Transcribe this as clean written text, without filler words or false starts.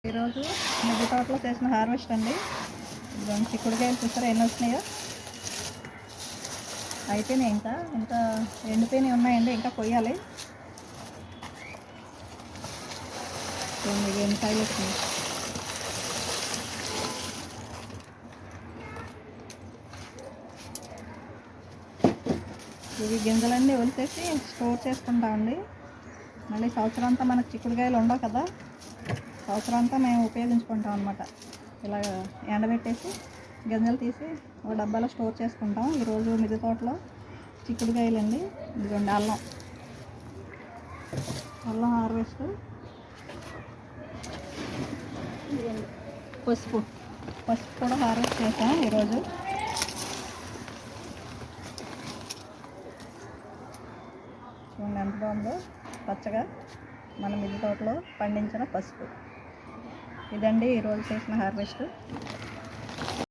ఈరోజు మిద్దె తోటలో చేసిన హార్వెస్ట్ అండి. ఇదిగోండి చిక్కుడుకాయలు చూసారా ఎన్ని వచ్చినాయో. అయిపోయినాయి, ఇంకా ఎండిపోయినాయి ఉన్నాయండి, ఇంకా కొయ్యాలి. ఎన్ని కాయలు వచ్చినాయి. ఇవి గింజలన్నీ ఒలిసేసి స్టోర్ చేసుకుంటామండి. మళ్ళీ సంవత్సరం అంతా మనకు చిక్కుడుకాయలు ఉండవు కదా, సంవత్సరం అంతా మేము ఉపయోగించుకుంటాం అన్నమాట. ఇలాగ ఎండబెట్టేసి గింజలు తీసి ఒక డబ్బాలో స్టోర్ చేసుకుంటాం. ఈరోజు మిద్దె తోటలో చిక్కుడుకాయలండి. ఇదిగోండి అల్లం హార్వెస్ట్, పసుపు కూడా హార్వెస్ట్ చేసాం ఈరోజు. చూడండి ఎంత బాగుందో పచ్చగా మన మిద్దె తోటలో పండించిన పసుపు. ఇదండి ఈరోజు చేసిన హార్వెస్ట్.